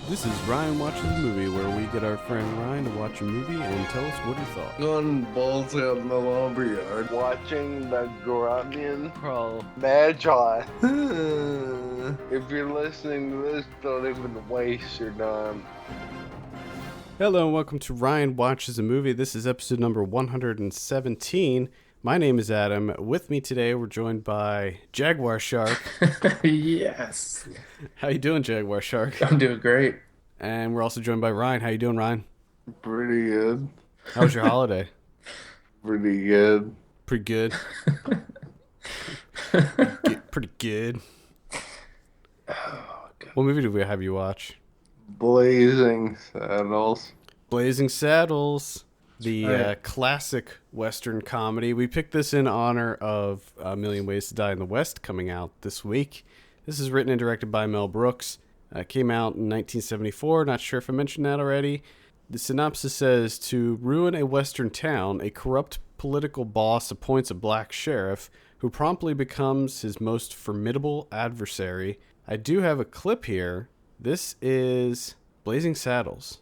This is Ryan Watches a Movie, where we get our friend Ryan to watch a movie and tell us what he thought. Going balls out in the lumberyard, watching the Grunion Pro Magi. If you're listening to this, don't even waste your time. Hello and welcome to Ryan Watches a Movie. This is episode number 117. My name is Adam. With me today, we're joined by Jaguar Shark. Yes. How you doing, Jaguar Shark? I'm doing great. And we're also joined by Ryan. How you doing, Ryan? Pretty good. How was your holiday? Pretty good. Pretty good. Pretty good. Oh, God. What movie did we have you watch? Blazing Saddles. Blazing Saddles, the Right. classic Western comedy. We picked this in honor of A Million Ways to Die in the West coming out this week. This is written and directed by Mel Brooks. Came out in 1974. Not sure if I mentioned that already. The synopsis says, to ruin a Western town, a corrupt political boss appoints a black sheriff who promptly becomes his most formidable adversary. I do have a clip here. This is Blazing Saddles.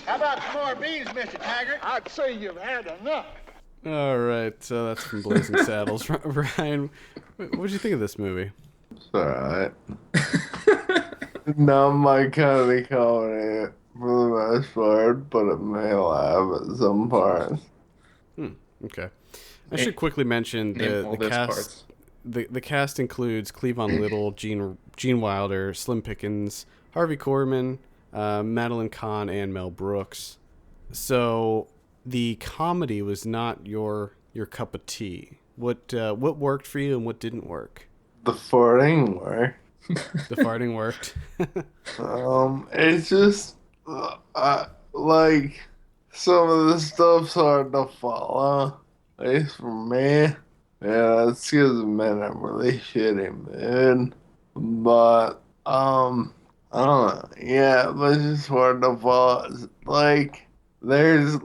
How about some more beans, Mr. Taggart? I'd say you've had enough. All right, so that's from Blazing Saddles. Ryan, what did you think of this movie? It's alright. Not my kind of comedy for the most part, but it may laugh at some parts. Okay. I should quickly mention Name all the those cast. parts. The cast includes Cleavon Little, Gene Wilder, Slim Pickens, Harvey Korman, Madeline Kahn, and Mel Brooks. So the comedy was not your cup of tea. What worked for you and what didn't work? The farting work. The farting worked. It's just, like, some of the stuff's hard to follow, at least for me. Yeah, it's because I'm in a really shitty mood. But, I don't know. Yeah, but it's just hard to follow. It's like, there's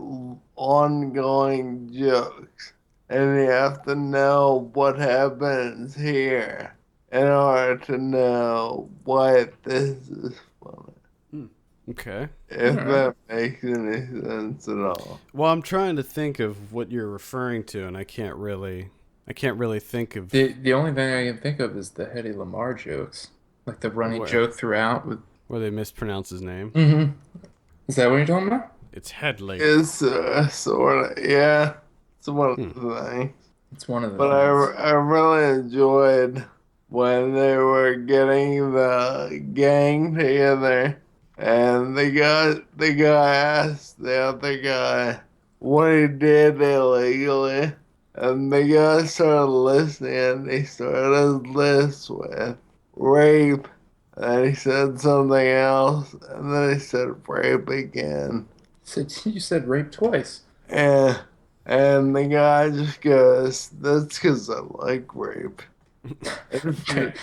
ongoing jokes, and you have to know what happens here in order to know why this is funny. Okay. If Alright. that makes any sense at all. Well, I'm trying to think of what you're referring to, and I can't really think of. The only thing I can think of is the Hedy Lamar jokes, like the running Where? joke throughout. With Where they mispronounce his name. Is that what you're talking about? It's Headley. It's sort of, yeah, it's one of the things. It's one of the But I really enjoyed when they were getting the gang together, and the guy asked the other guy what he did illegally, and the guy started listening, and he started his list with rape, and he said something else, and then he said rape again. You said rape twice. And the guy just goes, that's because I like rape. And for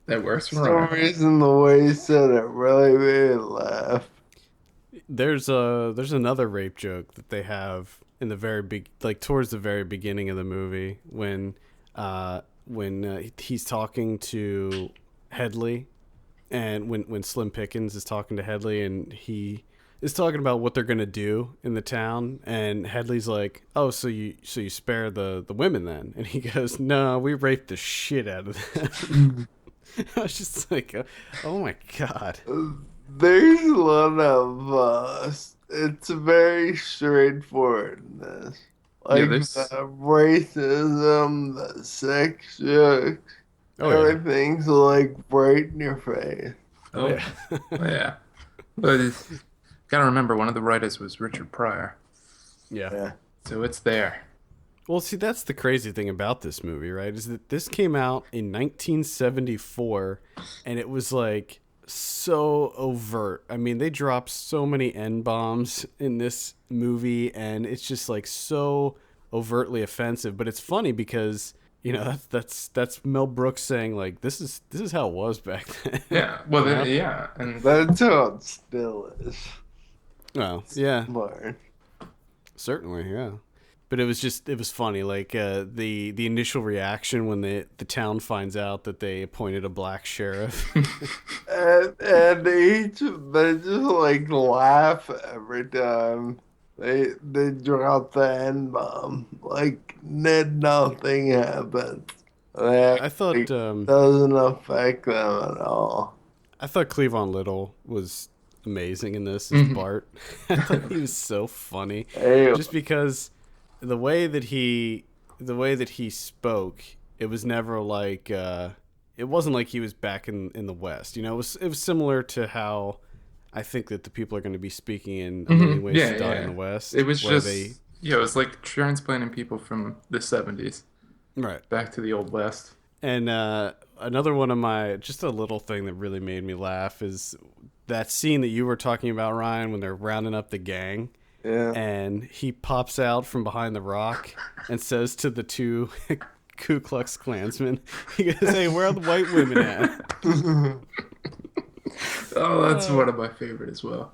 That works for some Ryan. reason, the way he said it really made me laugh. There's another rape joke that they have in the very big, like towards the very beginning of the movie when he's talking to Headley, and when Slim Pickens is talking to Headley, and he is talking about what they're gonna do in the town, and Headley's like, "Oh, so you spare the women then?" And he goes, "No, we raped the shit out of them." I was just like, "Oh my god." There's a lot of, it's very straightforwardness. Like there's- the racism, the sex jokes, Oh yeah. everything's like right in your face. Oh yeah. Yeah. But gotta remember, one of the writers was Richard Pryor, Yeah. Yeah. so it's there. Well, see, that's the crazy thing about this movie, right? Is that this came out in 1974, and it was like so overt. I mean, they drop so many N-bombs in this movie, and it's just like so overtly offensive. But it's funny because that's Mel Brooks saying like this is how it was back then. Yeah. Well, You know? yeah, and That's how it still is. Well, yeah, But certainly, yeah. But it was funny, like the initial reaction when the town finds out that they appointed a black sheriff. and they just like laugh every time they drop the N bomb. Like nothing happens. That I thought doesn't affect them at all. I thought Cleavon Little was amazing in this as Bart. I thought he was so funny, Hey, just because the way that he spoke, it was never like it wasn't like he was back in the West. It was similar to how I think that the people are going to be speaking in A Million Ways to Die in the West. it was where just it was like transplanting people from the 70s right. back to the old West. And another one of my, just a little thing that really made me laugh is that scene that you were talking about, Ryan, when they're rounding up the gang. yeah. And he pops out from behind the rock and says to the two Ku Klux Klansmen, he goes, "Hey, where are the white women at?" Oh, that's one of my favorite as well.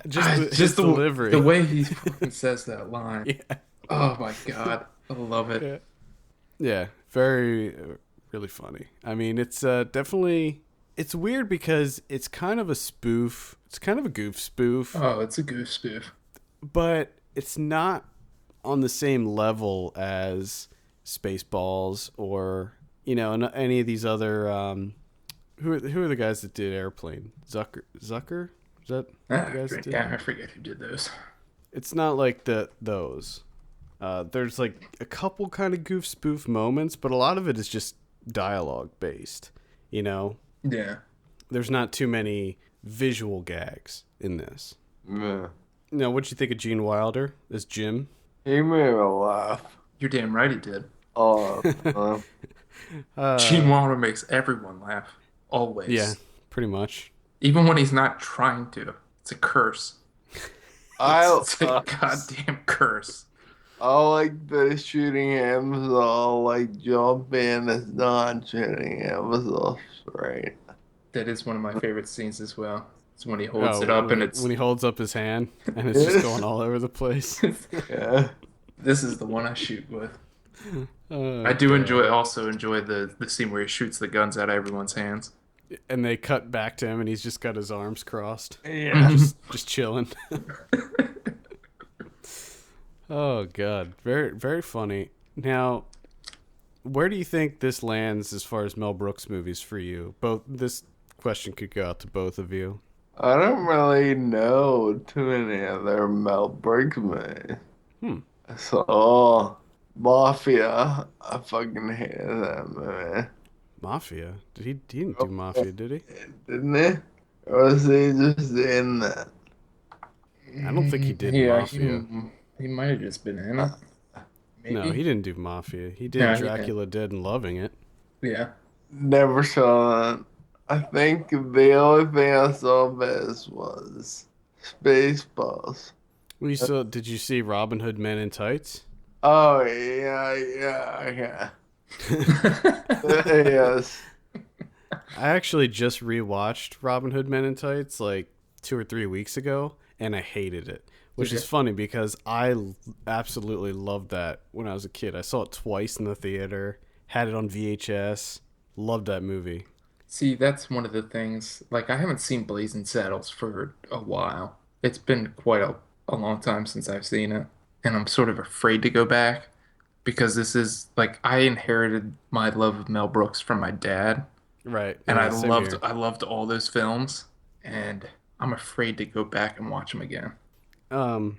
Just the delivery. The way he fucking says that line. Yeah. Oh my god, I love it. Yeah, very, really funny. I mean, it's definitely, it's weird because it's kind of a spoof. It's kind of a goof spoof. Oh, it's a goof spoof. But it's not on the same level as Spaceballs or any of these other who are the guys that did Airplane? Zucker? Is that the guys that did? Yeah, I forget who did those. It's not like those. There's like a couple kind of goof spoof moments, but a lot of it is just dialogue based. Yeah. There's not too many visual gags in this. Yeah. Now, what'd you think of Gene Wilder as Jim? He made me laugh. You're damn right he did. Oh, Gene Wilder makes everyone laugh. Always. Yeah, pretty much. Even when he's not trying to. It's a curse. It's a goddamn curse. I like the shooting him so like jump in is not shooting him so straight. That is one of my favorite scenes as well. It's when he holds it up and it's when he holds up his hand and it's just going all over the place. Yeah. This is the one I shoot with. Oh, I do also enjoy the scene where he shoots the guns out of everyone's hands. And they cut back to him and he's just got his arms crossed. Yeah. Just chilling. Oh god, very very funny. Now, where do you think this lands as far as Mel Brooks movies for you? This question could go out to both of you. I don't really know too many other Mel Brooks movies. So, Mafia, I fucking hated that movie. Mafia? He didn't do Mafia, did he? Didn't he? Or was he just in that? I don't think he did Mafia. He might have just been in it. Maybe. No, he didn't do Mafia. He did No, he Dracula Dead and Loving It. Yeah. Never saw that. I think the only thing I saw of his was Spaceballs. Did you see Robin Hood Men in Tights? Oh, yeah. Yes. I actually just rewatched Robin Hood Men in Tights like 2 or 3 weeks ago, and I hated it. Which is funny because I absolutely loved that when I was a kid. I saw it twice in the theater, had it on VHS, loved that movie. See, that's one of the things. Like, I haven't seen Blazing Saddles for a while. It's been quite a long time since I've seen it. And I'm sort of afraid to go back because this is, like, I inherited my love of Mel Brooks from my dad. Right. And Yeah, same here. I loved all those films. And I'm afraid to go back and watch them again. Well,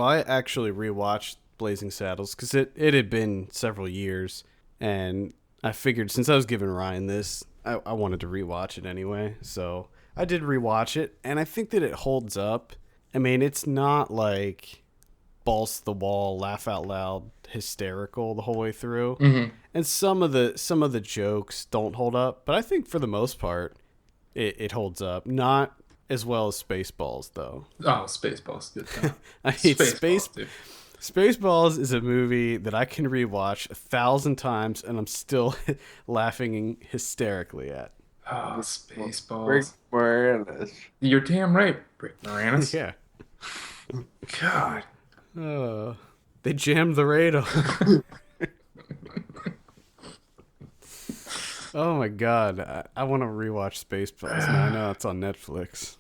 I actually rewatched Blazing Saddles because it had been several years, and I figured since I was giving Ryan this, I wanted to rewatch it anyway. So I did rewatch it, and I think that it holds up. I mean, it's not like balls to the wall, laugh out loud, hysterical the whole way through, and some of the jokes don't hold up, but I think for the most part, it holds up. Not as well as Spaceballs, though. Oh, Spaceballs, good time. I mean, Dude. Spaceballs is a movie that I can rewatch 1,000 times, and I'm still laughing hysterically at. Oh, Rick Spaceballs. Moranis. You're damn right, Rick Moranis. Yeah. God. They jammed the radar. Oh my god. I want to rewatch Spaceballs now. I know it's on Netflix.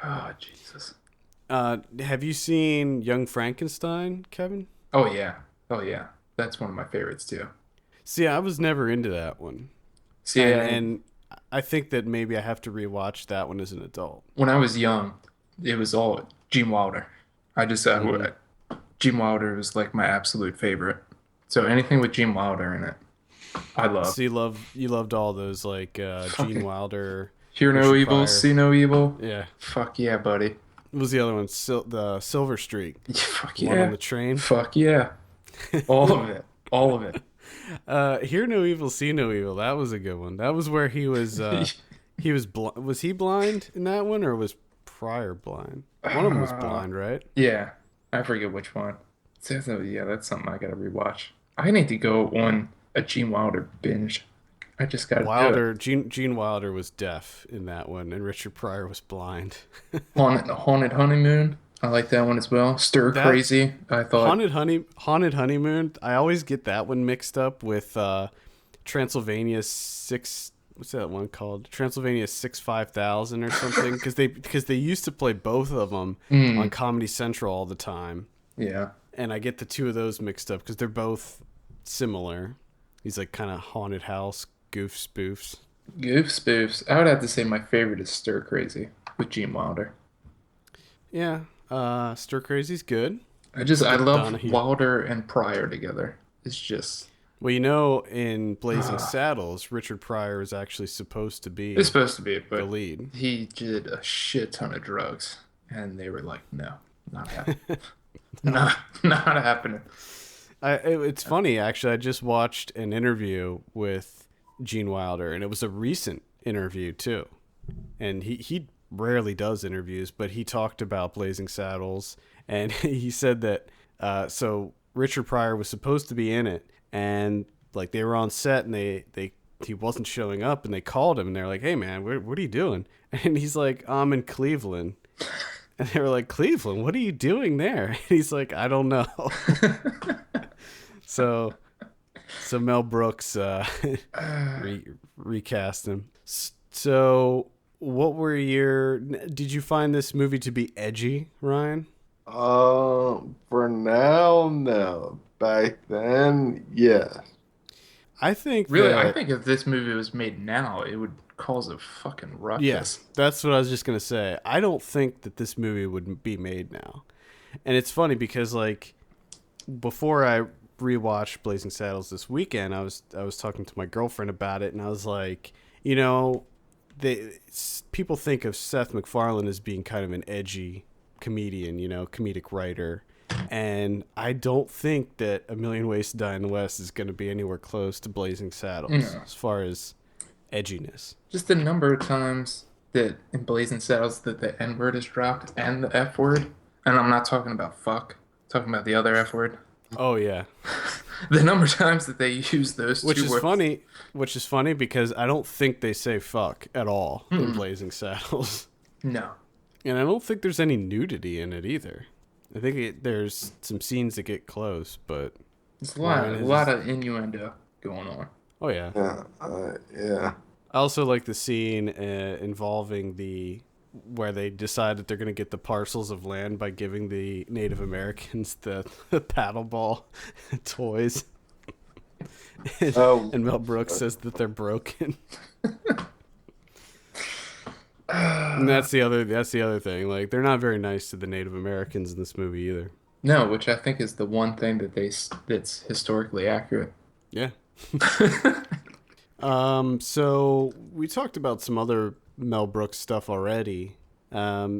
Oh, Jesus. Have you seen Young Frankenstein, Kevin? Oh, yeah. Oh, yeah. That's one of my favorites, too. See, I was never into that one. See, And I think that maybe I have to rewatch that one as an adult. when I was young, it was all Gene Wilder. Gene Wilder was like my absolute favorite. So anything with Gene Wilder in it, I love. So you loved all those like Gene Wilder. Hear no Richard evil, Pryor. see no evil. Yeah. Fuck yeah, buddy. What was the other one? The Silver Streak. Fuck One on yeah. the train. Fuck yeah. All of it. All of it. Hear no evil, see no evil. That was a good one. That was where he was. He was was he blind in that one, or was Pryor blind? One of them was blind, right? Yeah. I forget which one. Yeah, that's something I gotta rewatch. I need to go on a Gene Wilder binge. I just gotta Wilder, Gene Wilder was deaf in that one, and Richard Pryor was blind. do it. Haunted Honeymoon. I like that one as well. Stir That- Crazy. I thought. Haunted Honeymoon. I always get that one mixed up with Transylvania 6. What's that one called? Transylvania 65000 or something, because they used to play both of them on Comedy Central all the time, Yeah. and I get the two of those mixed up because they're both similar. These like kind of haunted house goof spoofs. Goof spoofs. I would have to say my favorite is Stir Crazy with Gene Wilder. Yeah, Stir Crazy's good. I love Donahue. Wilder and Pryor together. It's just Well, you know, in Blazing Saddles, Richard Pryor is actually supposed to be it's supposed to be, the but lead. he did a shit ton of drugs, and they were like, "No, not happening. not happening." It's funny, actually. I just watched an interview with Gene Wilder, and it was a recent interview, too. And he rarely does interviews, but he talked about Blazing Saddles, and he said that so Richard Pryor was supposed to be in it, and like they were on set, and he wasn't showing up, and they called him, and they're like, "Hey, man, what are you doing?" And he's like, "I'm in Cleveland." And they were like, "Cleveland, what are you doing there?" And he's like, "I don't know." So Mel Brooks recast him. So what were did you find this movie to be edgy, Ryan? For now, no. Back then, yes. I think Really, that, I think if this movie was made now, it would cause a fucking ruckus. yes, that's what I was just going to say. I don't think that this movie would be made now. And it's funny because like before I rewatched Blazing Saddles this weekend, I was talking to my girlfriend about it, and I was like, you know, people think of Seth MacFarlane as being kind of an edgy comedian, you know, comedic writer, and I don't think that A Million Ways to Die in the West is going to be anywhere close to Blazing Saddles No. as far as edginess. Just the number of times that in Blazing Saddles that the N word is dropped and the F word, and I'm not talking about fuck, I'm talking about the other F word. Oh yeah, The number of times that they use those which two is words. funny. Which is funny because I don't think they say fuck at all in Blazing Saddles, No. and I don't think there's any nudity in it either. I think there's some scenes that get close, but There's a Ryan, lot of innuendo going on. oh yeah. Yeah. I also like the scene involving where they decide that they're going to get the parcels of land by giving the Native Americans the paddleball toys. And Mel Brooks says that they're broken. And that's the other thing. Like, they're not very nice to the Native Americans in this movie either. No, which I think is the one thing that's historically accurate. Yeah. So we talked about some other Mel Brooks stuff already.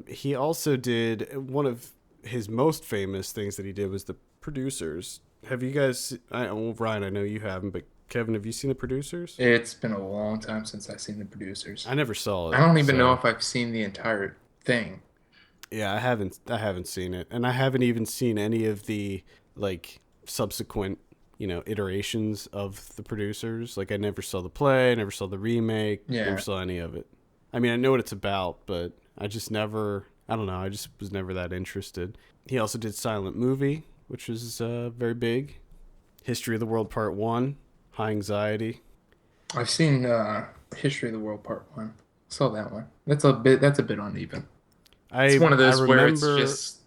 He also did one of his most famous things that he did was The Producers. Have you guys? Ryan, I know you haven't, but Kevin, have you seen The Producers? It's been a long time since I've seen The Producers. I never saw it. I don't even know so- if I've seen the entire thing. Yeah, I haven't. I haven't seen it, and I haven't even seen any of the like subsequent, iterations of The Producers. Like, I never saw the play, I never saw the remake, Yeah. never saw any of it. I mean, I know what it's about, but I just never. I don't know. I just was never that interested. He also did Silent Movie, which was very big. History of the World Part 1, High Anxiety. I've seen History of the World Part 1. Saw that one. That's a bit uneven. It's one of those where it's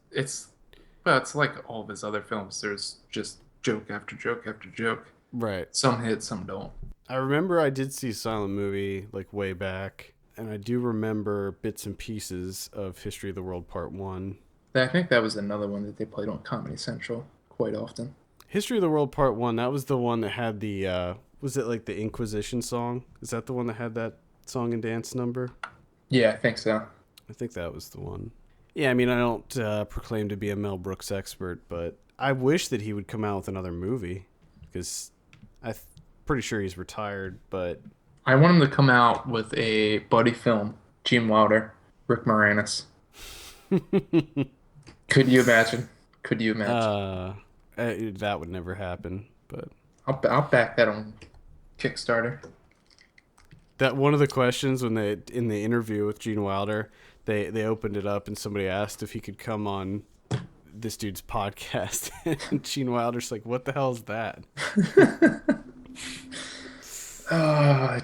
like all of his other films. There's just joke after joke after joke. Right. Some hit, some don't. I remember I did see Silent Movie like way back, and I do remember bits and pieces of History of the World Part 1. I think that was another one that they played on Comedy Central quite often. History of the World Part 1, that was the one that had the, was it like the Inquisition song? Is that the one that had that song and dance number? Yeah, I think so. I think that was the one. Yeah, I mean, I don't proclaim to be a Mel Brooks expert, but I wish that he would come out with another movie, because I'm pretty sure he's retired, but... I want him to come out with a buddy film. Gene Wilder, Rick Moranis. Could you imagine? That would never happen, but... I'll back that on Kickstarter. That one of the questions when they in the interview with Gene Wilder, they opened it up and somebody asked if he could come on this dude's podcast, and Gene Wilder's like, "What the hell is that?"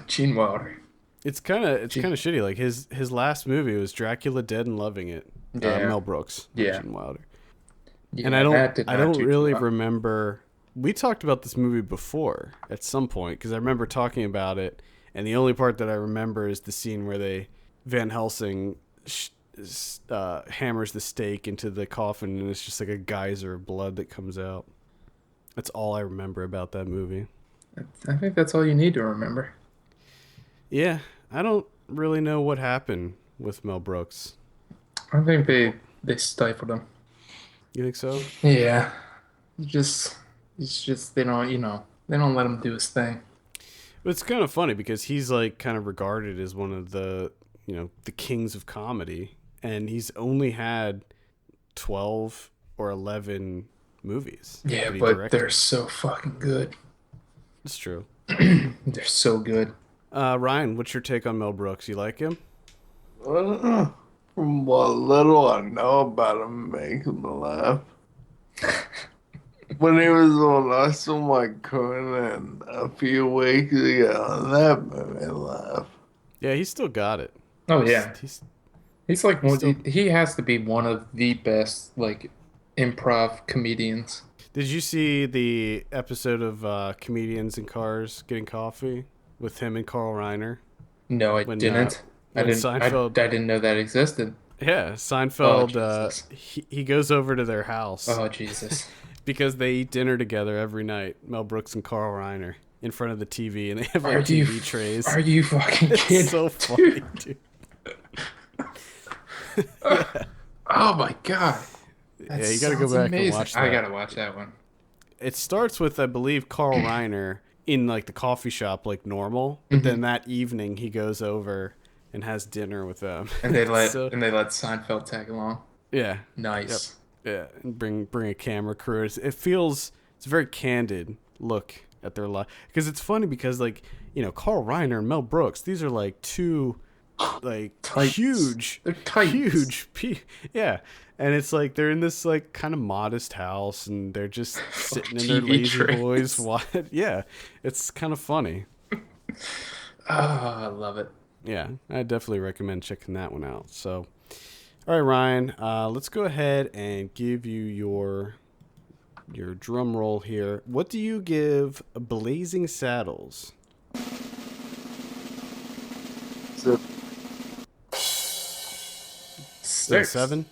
Gene Wilder. It's kind of shitty. Like his last movie was Dracula Dead and Loving It. Yeah. Mel Brooks. Not Yeah. Gene Wilder. Yeah, And that did I not don't do really too well. remember. We talked about this movie before at some point because I remember talking about it, and the only part that I remember is the scene where Van Helsing hammers the stake into the coffin, and it's just like a geyser of blood that comes out. That's all I remember about that movie. I think that's all you need to remember. Yeah, I don't really know what happened with Mel Brooks. I think they stifled him. You think so? Yeah. It's just they don't they don't let him do his thing. But it's kind of funny because he's like kind of regarded as one of the the kings of comedy, and he's only had 12 or 11 movies. Yeah, that he but directed. they're so fucking good. It's true. They're so good. Ryan, what's your take on Mel Brooks? You like him? From what little I know about him, makes me laugh. When he was on Us on My Conan a few weeks ago, that made me laugh. Yeah, he's still got it. Oh yeah. He's like he has to be one of the best like improv comedians. Did you see the episode of Comedians in Cars Getting Coffee with him and Carl Reiner? No, I didn't. I didn't know that existed. Yeah, Seinfeld. Oh, Jesus. He goes over to their house. Oh Jesus. Because they eat dinner together every night, Mel Brooks and Carl Reiner, in front of the TV, and they have like TV trays. Are you fucking kidding? It's so funny, dude. Oh my god. Yeah, you gotta go back and watch that. I gotta watch that one. It starts with, I believe, Carl Reiner in like the coffee shop like normal, but then that evening he goes over and has dinner with them. And they let So- Seinfeld tag along. yeah. Nice. Yeah, and bring a camera crew. It's a very candid look at their life, because it's funny because like Carl Reiner and Mel Brooks, these are like two like Titans. huge, They're titans. yeah, and it's like they're in this like kind of modest house and they're just sitting in their TV lazy trays. boys. Yeah, it's kind of funny. Oh, I love it. Yeah, I definitely recommend checking that one out. So, all right, Ryan, let's go ahead and give you your drum roll here. What do you give Blazing Saddles? So, Is it 7?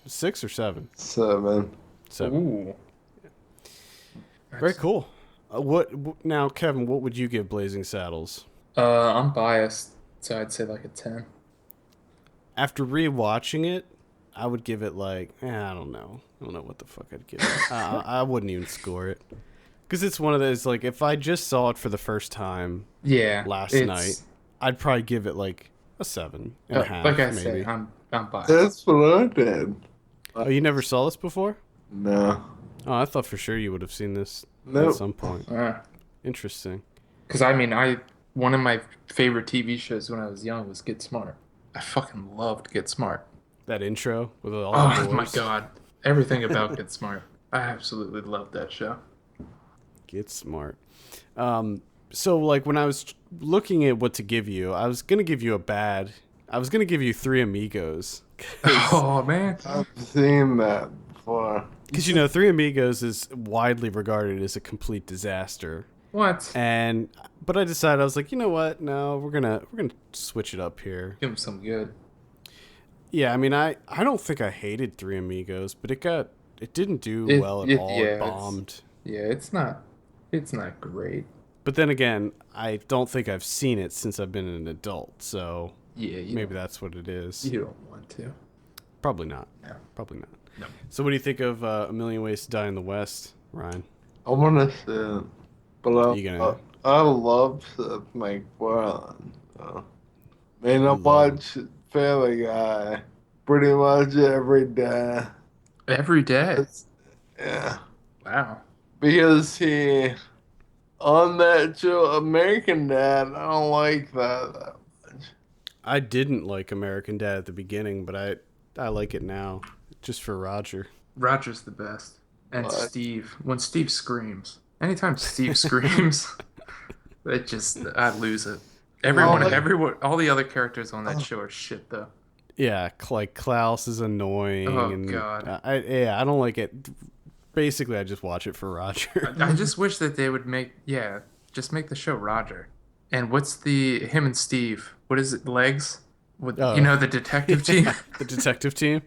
6 or 7? 7. 7. Ooh. Very cool. What now, Kevin? What would you give Blazing Saddles? I'm biased, so I'd say like a 10. After rewatching it, I would give it like I don't know what the fuck I'd give it. I wouldn't even score it. Because it's one of those, like, if I just saw it for the first time Yeah, last night, I'd probably give it, like, a 7.5, like I maybe. said, I'm biased. That's what I did. Oh, you never saw this before? No. Oh, I thought for sure you would have seen this at Nope. some point. Interesting. Because I mean, one of my favorite TV shows when I was young was Get Smart. I fucking loved Get Smart. That intro with all the Oh my boys. god, everything about Get Smart. I absolutely loved that show. Get Smart. So, like, when I was looking at what to give you, I was going to give you Three Amigos. Oh man, I've seen that before. Because, Three Amigos is widely regarded as a complete disaster. what? But I decided, I was like, you know what? No, we're gonna switch it up here. Give him some good. Yeah, I mean, I don't think I hated Three Amigos, but it didn't do well at all. Yeah, it bombed. It's not great. But then again, I don't think I've seen it since I've been an adult, so Yeah, maybe that's what it is. You don't want to. Probably not. No. Probably not. No. So what do you think of A Million Ways to Die in the West, Ryan? I want to see it. But You gonna- I love Seth MacFarlane. So. I love watch Family Guy pretty much every day. Every day. Yeah. Wow. Because on that show, American Dad, I don't like that much. I didn't like American Dad at the beginning, but I like it now, just for Roger. Roger's the best. And What? Steve. When Steve screams. Anytime Steve screams, I lose it. Everyone, all the other characters on that show are shit, though. Yeah, like Klaus is annoying. Oh, and God. I don't like it. Basically, I just watch it for Roger. I just wish that they would just make the show Roger. And what's him and Steve? What is it, Legs? With, Oh. the detective team? The detective team.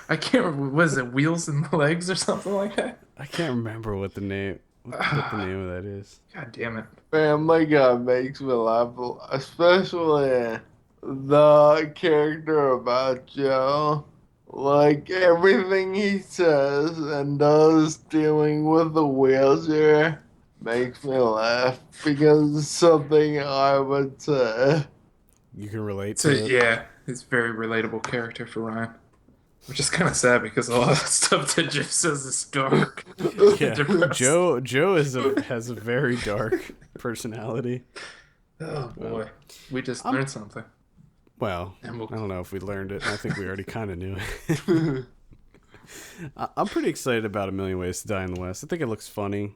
I can't remember, was it Wheels and Legs or something like that? I can't remember what the name of that is. God damn it. Family Guy makes me laugh, especially the character about Joe. Like, everything he says and does dealing with the wheelchair makes me laugh because it's something I would say. You can relate So, to it. yeah, it's a very relatable character for Ryan. Which is kind of sad because a lot of the stuff that Jeff says is dark. Yeah. Depressed. Joe has a very dark personality. Oh, boy. We just learned something. Well, And we'll- I don't know if we learned it. I think we already kind of knew it. I'm pretty excited about A Million Ways to Die in the West. I think it looks funny.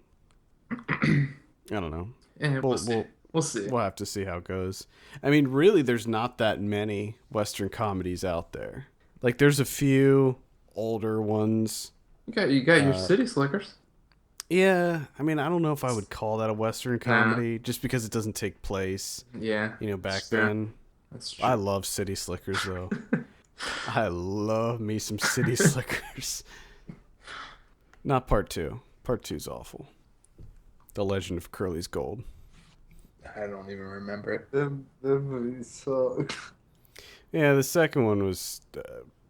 I don't know. And we'll see. We'll see. We'll have to see how it goes. I mean, really, there's not that many Western comedies out there. Like, there's a few older ones. You got your City Slickers. Yeah, I mean, I don't know if I would call that a Western comedy, just because it doesn't take place, Yeah. back Sure. then. That's true. I love City Slickers, though. I love me some City Slickers. Not part 2. Part 2's awful. The Legend of Curly's Gold. I don't even remember it. That movie sucks. Yeah, the second one was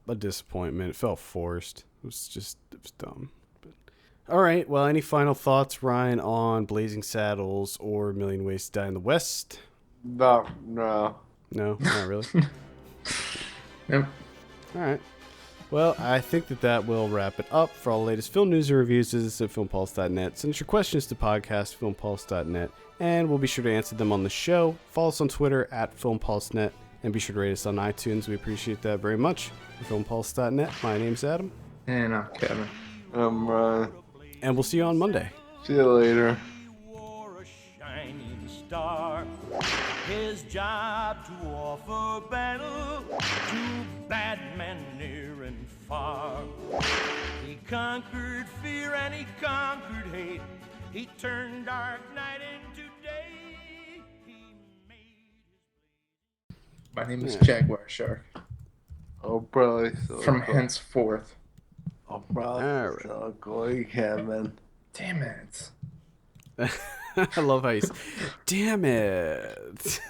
a disappointment. It felt forced. It was dumb. But, all right. Well, any final thoughts, Ryan, on Blazing Saddles or A Million Ways to Die in the West? No. No, not really. Nope. All right. Well, I think that will wrap it up. For all the latest film news and reviews, visit us at filmpulse.net. Send us your questions to podcast@filmpulse.net, and we'll be sure to answer them on the show. Follow us on Twitter @filmpulse.net, and be sure to rate us on iTunes. We appreciate that very much. For filmpulse.net, my name's Adam, And I'm Kevin. I'm Ryan. and we'll see you on Monday. See you later. Wore a shining star. His job to offer battle to bad men near and far. He conquered fear and he conquered hate. He turned dark night into day. He made My name is Jaguar Shark. I'll probably From henceforth. I'll probably Alright. suck like Kevin. Damn it. I love how he's. Damn it.